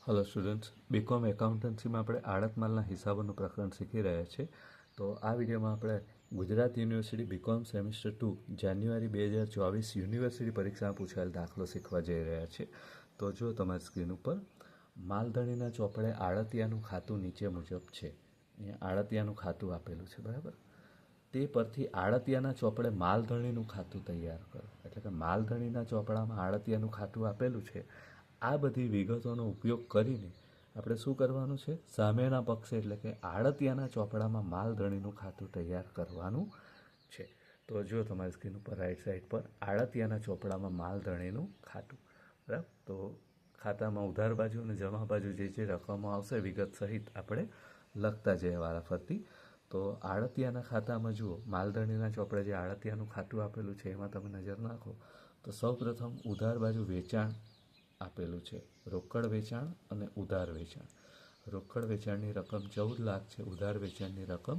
Hello students, BCom એકાઉન્ટન્સીમાં આપણે આડત માલના હિસાબોનું પ્રકરણ શીખી રહ્યા છીએ. તો આ વિડીયોમાં આપણે ગુજરાત યુનિવર્સિટી બીકોમ સેમિસ્ટર 2 જાન્યુઆરી 2024 યુનિવર્સિટી પરીક્ષામાં પૂછાયેલ દાખલો શીખવા જઈ રહ્યા છીએ. તો જો તમારી સ્ક્રીન ઉપર માલધણીના ચોપડે આડતિયાનું ખાતું નીચે મુજબ છે. અહીંયા આડતિયાનું ખાતું આપેલું છે, બરાબર. તે પરથી આડતિયાના ચોપડે માલધણીનું ખાતું તૈયાર કરો. એટલે કે માલધણીના ચોપડામાં આડતિયાનું ખાતું આપેલું છે. આ બધી વિગતોનો ઉપયોગ કરીને આપણે શું કરવાનું છે? સામેના પક્ષે એટલે કે આડતિયાના ચોપડામાં માલધણીનું ખાતું તૈયાર કરવાનું છે. તો જો તમારી સ્ક્રીન ઉપર રાઈટ સાઈડ પર આડતિયાના ચોપડામાં માલધણીનું ખાતું, બરાબર. તો ખાતામાં ઉધાર બાજુ અને જમા બાજુ જે રકમો આવશે વિગત સહિત આપણે લખતા જઈએ વારાફરતી. તો આડતિયાના ખાતામાં જુઓ, માલધણીના ચોપડે જે આડતિયાનું ખાતું આપેલું છે એમાં તમે નજર નાખો તો સૌપ્રથમ ઉધાર બાજુ વેચાણ આપેલું છે, રોકડ વેચાણ અને ઉધાર વેચાણ. રોકડ વેચાણની રકમ 14 લાખ છે, ઉધાર વેચાણની રકમ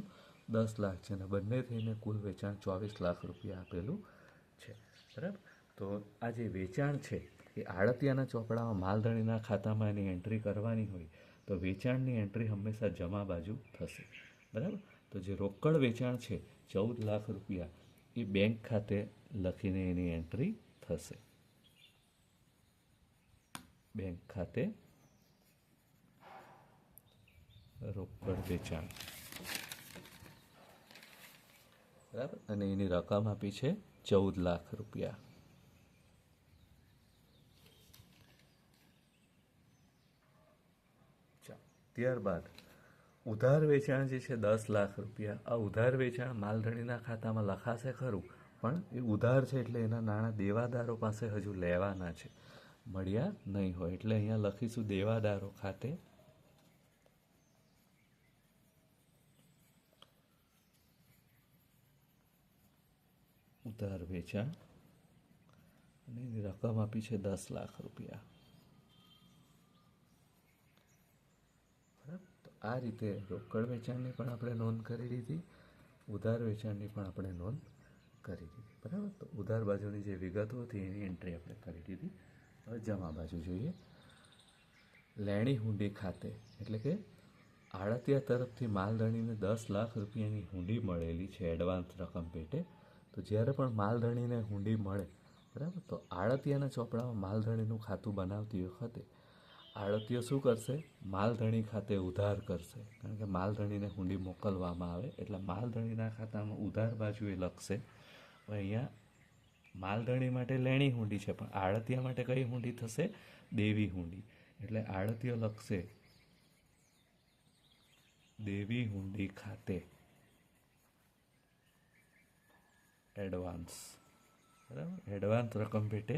10 લાખ છે અને બંને થઈને કુલ વેચાણ 24 લાખ રૂપિયા આપેલું છે, બરાબર. તો આ જે વેચાણ છે એ આડતિયાના ચોપડામાં માલધણીના ખાતામાં એની એન્ટ્રી કરવાની હોય તો વેચાણની એન્ટ્રી હંમેશા જમા બાજુ થશે, બરાબર. તો જે રોકડ વેચાણ છે 14 લાખ રૂપિયા એ બેંક ખાતે લખીને એની એન્ટ્રી થશે. બેંક ખાતે રોકડ વેચાણ, બરાબર. અને એની રકમ આપી છે 14 લાખ રૂપિયા. ત્યારબાદ ઉધાર વેચાણ જે છે 10 લાખ રૂપિયા. આ ઉધાર વેચાણ માલધણીના ખાતામાં લખાશે ખરું, પણ એ ઉધાર છે એટલે એના નાણાં દેવાદારો પાસે હજુ લેવાના છે, મળ્યા નહીં હોય. એટલે અહીંયા લખીશું દેવાદારો ખાતે ઉધાર વેચાણ અને એની રકમ આપી છે 10 લાખ રૂપિયા, બરાબર. તો આ રીતે રોકડ વેચાણની પણ આપણે નોંધ કરી દીધી, ઉધાર વેચાણની પણ આપણે નોંધ કરી દીધી, બરાબર. તો ઉધાર બાજુની જે વિગતો હતી એની એન્ટ્રી આપણે કરી દીધી. હવે જમા બાજુ જોઈએ. લેણી હુંડી ખાતે એટલે કે આડતિયા તરફથી માલધણીને 10 લાખ રૂપિયાની હુંડી મળેલી છે એડવાન્સ રકમ પેટે. તો જ્યારે પણ માલધણીને હુંડી મળે, બરાબર, તો આડતિયાના ચોપડામાં માલધણીનું ખાતું બનાવતી વખતે આડતિયો શું કરશે? માલધણી ખાતે ઉધાર કરશે, કારણ કે માલધણીને હુંડી મોકલવામાં આવે એટલે માલધણીના ખાતામાં ઉધાર બાજુ એ લખશે. હવે અહીંયા માલધણી માટે લેણી હુંડી છે, પણ આડતિયા માટે કઈ હુંડી થશે? દેવી હુંડી. એટલે આડતિયો લખશે દેવી હુંડી ખાતે એડવાન્સ, બરાબર. એડવાન્સ રકમ પેટે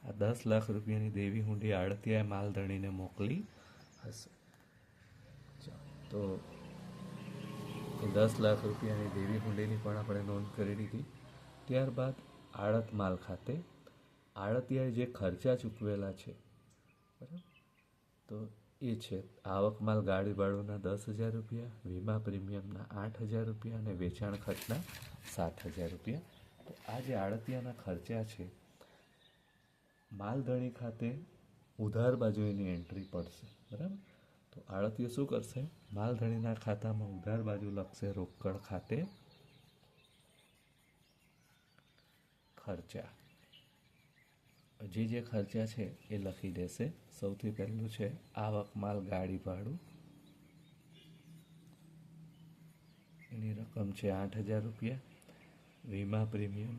આ 10 લાખ રૂપિયાની દેવી હુંડી આડતિયાએ માલધણીને મોકલી હશે. તો એ 10 લાખ રૂપિયાની દેવી હુંડીની પણ આપણે નોંધ કરી દીધી. ત્યારબાદ આડત માલ ખાતે આડતિયાએ જે ખર્ચા ચૂકવેલા છે, બરાબર, તો એ છે આવક માલ ગાડી ભાડુના 10,000 રૂપિયા, વીમા પ્રીમિયમના 8,000 રૂપિયા અને વેચાણ ખર્ચના 7,000 રૂપિયા. તો આ જે આડતિયાના ખર્ચા છે માલધણી ખાતે ઉધાર બાજુ એની એન્ટ્રી પડશે, બરાબર. તો આડતિયો શું કરશે? માલધણીના ખાતામાં ઉધાર બાજુ લખશે રોકડ ખાતે ખર્ચા. જે ખર્ચા છે એ લખી દેશે. સૌથી પહેલું છે આવક માલ ગાડી ભાડું, એની રકમ છે 8,000 રૂપિયા, વીમા પ્રીમિયમ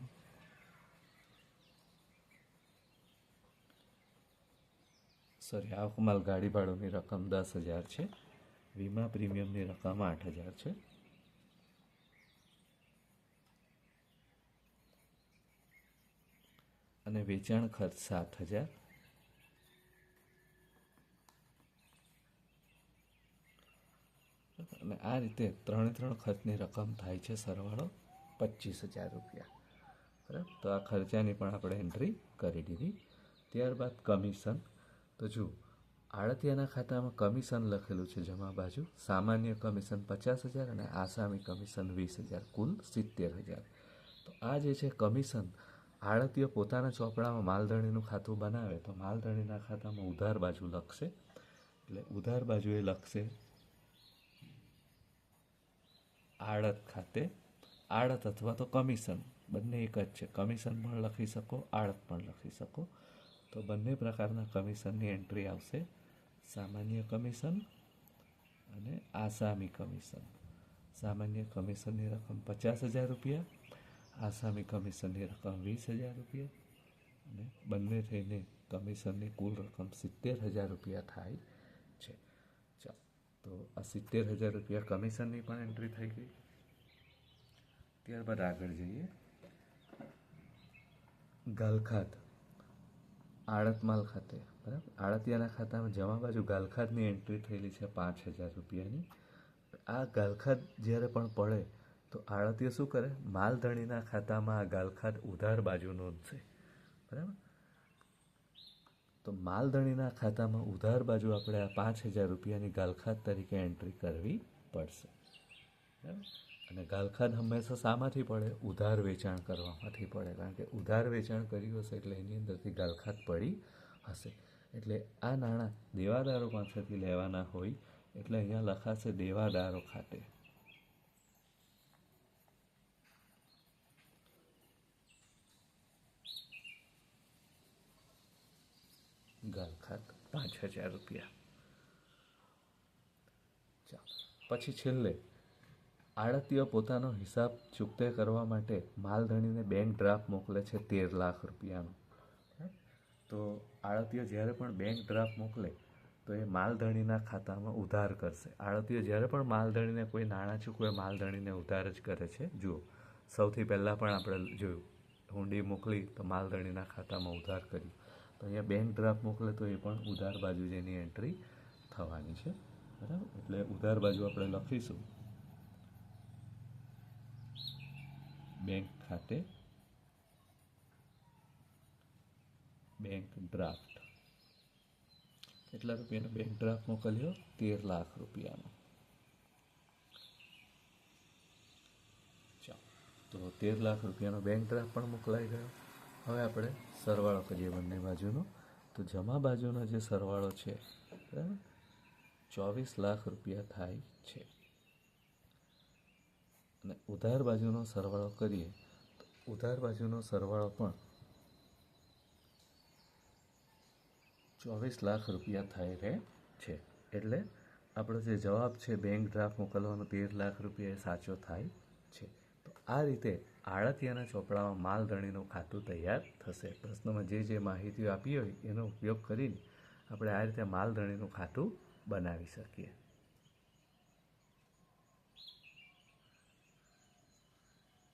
આવક માલ ગાડી ભાડુની રકમ 10,000 છે, વીમા પ્રીમિયમની રકમ 8,000 છે, અને વેચાણ ખર્ચ 7,000. અને આ રીતે ત્રણ ખર્ચની રકમ થાય છે સરવાળો 25,000 રૂપિયા, બરાબર. તો આ ખર્ચાની પણ આપણે એન્ટ્રી કરી દીધી. ત્યારબાદ કમિશન. તો જુઓ, આડતિયાના ખાતામાં કમિશન લખેલું છે જમા બાજુ. સામાન્ય કમિશન 50,000 અને આસામી કમિશન 20,000, કુલ 70,000. તો આ જે છે કમિશન આડતિયો પોતાના ચોપડામાં માલધણીનું ખાતું બનાવે તો માલધણીના ખાતામાં ઉધાર બાજુ લખશે એટલે ઉધાર બાજુએ લખશે આડત ખાતે, આડત અથવા તો કમિશન બંને એક જ છે. કમિશન પણ લખી શકો, આડત પણ લખી શકો. તો બંને પ્રકારના કમિશનની એન્ટ્રી આવશે. સામાન્ય કમિશન અને આસામી કમિશન. સામાન્ય કમિશનની રકમ 50,000 રૂપિયા, આસામી કમિશનની રકમ 20,000 રૂપિયા અને બંને થઈને કમિશનની કુલ રકમ 70,000 રૂપિયા થાય છે. ચાલો, તો આ 70,000 રૂપિયા કમિશનની પણ એન્ટ્રી થઈ ગઈ. ત્યારબાદ આગળ જઈએ. ગાલખાત આડત માલ ખાતે, બરાબર. આડતિયાના ખાતામાં જમા બાજુ ગાલખાતની એન્ટ્રી થયેલી છે 5,000 રૂપિયાની. આ ગાલખાત જ્યારે પણ પડે તો આડતીય શું કરે? માલધણીના ખાતામાં આ ગાલખાત ઉધાર બાજુ નોંધશે, બરાબર. તો માલધણીના ખાતામાં ઉધાર બાજુ આપણે આ 5,000 રૂપિયાની ગાલખાત તરીકે એન્ટ્રી કરવી પડશે, બરાબર. અને ગાલખાત હંમેશા શામાંથી પડે? ઉધાર વેચાણ કરવામાંથી પડે, કારણ કે ઉધાર વેચાણ કર્યું હશે એટલે એની અંદરથી ગાલખાત પડી હશે. એટલે આ નાણાં દેવાદારો પાસેથી લેવાના હોય એટલે અહીંયા લખાશે દેવાદારો ખાતે. ગાલખાત 5,000 રૂપિયા. ચાલો, પછી છેલ્લે આડતીય પોતાનો હિસાબ ચૂકતે કરવા માટે માલધણીને બેંક ડ્રાફ્ટ મોકલે છે 13 લાખ રૂપિયાનો. તો આડતીય જ્યારે પણ બેંક ડ્રાફ્ટ મોકલે તો એ માલધણીના ખાતામાં ઉધાર કરશે. આડતીય જ્યારે પણ માલધણીને કોઈ નાણાં ચૂકવે માલધણીને ઉધાર જ કરે છે. જુઓ, સૌથી પહેલાં પણ આપણે જોયું, હુંડી મોકલી તો માલધણીના ખાતામાં ઉધાર કર્યું. તો અહીંયા બેંક ડ્રાફ્ટ મોકલે તો એ પણ ઉધાર બાજુ જેની એન્ટ્રી થવાની છે, બરાબર. એટલે ઉધાર બાજુ આપણે લખીશું બેંક ખાતે બેંક ડ્રાફ્ટ. કેટલા રૂપિયાનો બેંક ડ્રાફ્ટ મોકલ્યો? 13 લાખ રૂપિયાનો. ચાલો, તો 13 લાખ રૂપિયાનો બેંક ડ્રાફ્ટ પણ મોકલાઈ ગયો. હવે આપણે સરવાળો કરીએ બંને બાજુનો. તો જમા બાજુનો જે સરવાળો છે, બરાબર, 24 લાખ રૂપિયા થાય છે. અને ઉધાર બાજુનો સરવાળો કરીએ તો ઉધાર બાજુનો સરવાળો પણ 24 લાખ રૂપિયા થાય રહે છે. એટલે આપણો જે જવાબ છે બેંક ડ્રાફ્ટ મોકલવાનો 13 લાખ રૂપિયા એ સાચો થાય છે. તો આ રીતે આડતિયાના ચોપડામાં માલધણીનું ખાતું તૈયાર થશે. પ્રશ્નમાં જે માહિતીઓ આપી હોય એનો ઉપયોગ કરીને આપણે આ રીતે માલધણીનું ખાતું બનાવી શકીએ.